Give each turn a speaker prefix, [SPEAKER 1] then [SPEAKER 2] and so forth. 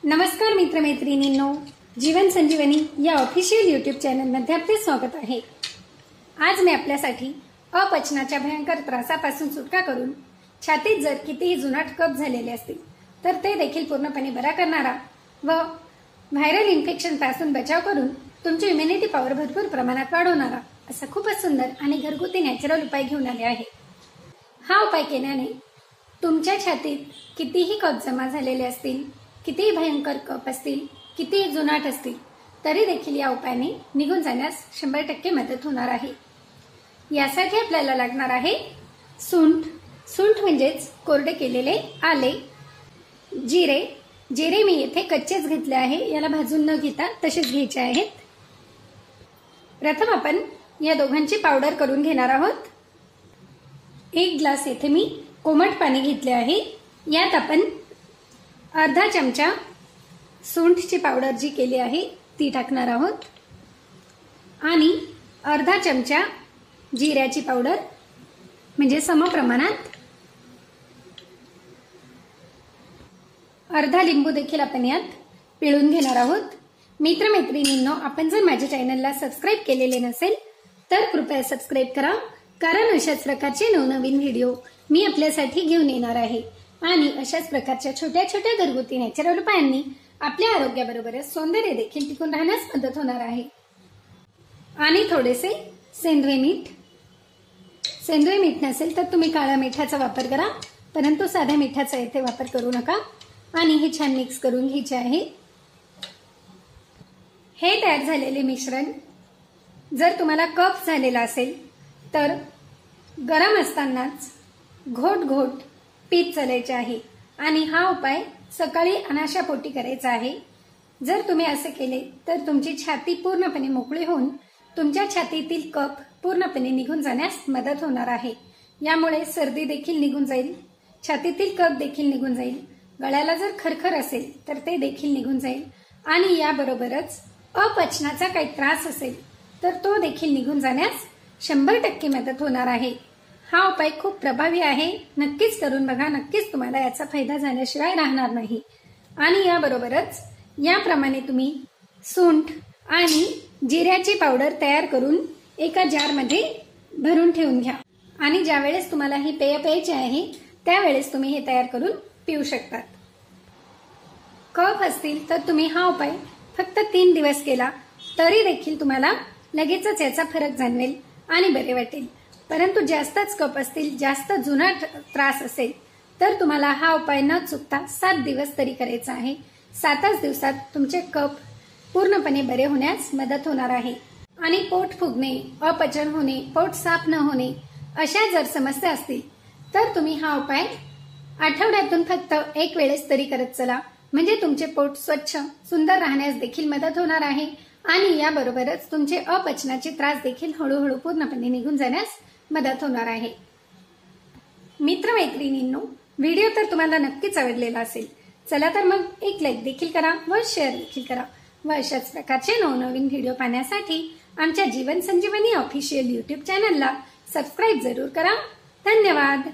[SPEAKER 1] नमस्कार मित्रमैत्रिणींनो, जीवन संजीवनी या official YouTube चॅनलमध्ये आपले स्वागत आहे। आज मी आपल्यासाठी अपचनाच्या भयंकर त्रासापासून सुटका करून छातीत जर कितीही जुनाट कफ झालेले असतील तर ते देखील पूर्णपणे बरा करणारा व व्हायरल इन्फेक्शन पासून बचाव करून तुमची इम्युनिटी पॉवर भरपूर प्रमाणात वाढवणारा असा खूपच सुंदर आणि घरगुती नॅचरल उपाय घेऊन आले आहे। हा उपाय केल्याने तुमच्या छातीत कितीही कफ जमा झालेले असतील, कितीही भयंकर कफ असतील, कितीही जुनाट असतील तरी देखील या उपायाने निघून जाण्यास 100% मदत होणार आहे। यासाठी आपल्याला लागणार आहे सुंठ। सुंठ म्हणजेच कोरडे केलेले आले, जिरे। जिरे मी येथे कच्चेच घेतले आहे, याला भाजून न घेता तसेच घ्यायचे आहेत। प्रथम आपण या दोघांची पावडर करून घेणार आहोत। 1 ग्लास येथे मी कोमट पाणी घेतले आहे, यात आपण अर्धा चमचा सुंठची पावडर जी केली आहे ती टाकणार आहोत आणि अर्धा चमचा जिऱ्याची पावडर म्हणजे समप्रमाणात। अर्धा लिंबू देखील आपण यात पिळून घेणार आहोत। मित्रमैत्रिणींनो, आपण जर माझ्या चॅनलला सबस्क्राइब केलेले नसेल तर कृपया सबस्क्राइब करा, कारण अशाच प्रकारचे नवनवीन व्हिडिओ मी आपल्यासाठी घेऊन येणार आहे आणि अशाच प्रकारच्या छोट्या छोट्या घरगुती नॅचरल उपायांनी आपल्या आरोग्याबरोबरच सौंदर्य देखील टिकून राहण्यास मदत होणार आहे। आणि थोडेसे सेंद्रिय मीठ। सेंद्रिय मीठ नसेल तर तुम्ही काळ्या मिठाचा वापर करा, परंतु साध्या मिठाचा येथे वापर करू नका। आणि हे छान मिक्स करून घ्यायचे आहे। हे तयार झालेले मिश्रण जर तुम्हाला कफ झालेला असेल तर गरम असतानाच घोट घोट पीत चालायचे आहे आणि हा उपाय सकाळी अनाशापोटी करायचा आहे। जर तुम्ही असे केले तर तुमची छाती पूर्णपणे मोकळी होऊन तुमच्या छातीतील कफ पूर्णपणे निघून जाण्यास मदत होणार आहे। यामुळे सर्दी देखील निघून जाईल, छातीतील कफ देखील निघून जाईल, गळ्याला जर खरखर असेल तर ते देखील निघून जाईल आणि याबरोबरच अपचनाचा काही त्रास असेल तर तो देखील निघून जाण्यास 100% मदत होणार आहे। हा उपाय खूप प्रभावी आहे, नक्कीच करून बघा, नक्कीच तुम्हाला याचा फायदा झाल्याशिवाय राहणार नाही। आणि याबरोबरच याप्रमाणे तुम्ही सुंठ आणि जिऱ्याची पावडर तयार करून एका जारमध्ये भरून ठेवून घ्या आणि ज्यावेळेस तुम्हाला ही पेय प्यायची आहे त्यावेळेस तुम्ही हे तयार करून पिऊ शकतात। कफ असतील तर तुम्ही हा उपाय फक्त 3 दिवस केला तरी देखील तुम्हाला लगेचच याचा फरक जाणवेल आणि बरे वाटेल। परंतु जास्तच कफ असतील, जास्त जुनाट त्रास असेल तर तुम्हाला हा उपाय न चुकता 7 दिवस तरी करायचा आहे। 7च दिवसात तुमचे कफ पूर्णपणे बरे होण्यास मदत होणार आहे। आणि पोट फुगणे, अपचन होणे, पोट साफ न होणे अशा जर समस्या असतील तर तुम्ही हा उपाय आठवड्यातून फक्त 1 वेळेस तरी करत चला, म्हणजे तुमचे पोट स्वच्छ सुंदर राहण्यास देखील मदत होणार आहे आणि याबरोबरच तुमचे अपचनाचे त्रास देखील हळूहळू पूर्णपणे निघून जाण्यास मदत होणार आहे। मित्रमैत्रिणींनो, व्हिडिओ तर तुम्हाला नक्कीच आवडलेला असेल। चला तर मग एक लाईक देखील करा व शेअर देखील करा व अशाच प्रकारचे नवनवीन व्हिडिओ पाहण्यासाठी आमच्या जीवन संजीवनी ऑफिशियल यूट्यूब चॅनलला सबस्क्राइब जरूर करा। धन्यवाद।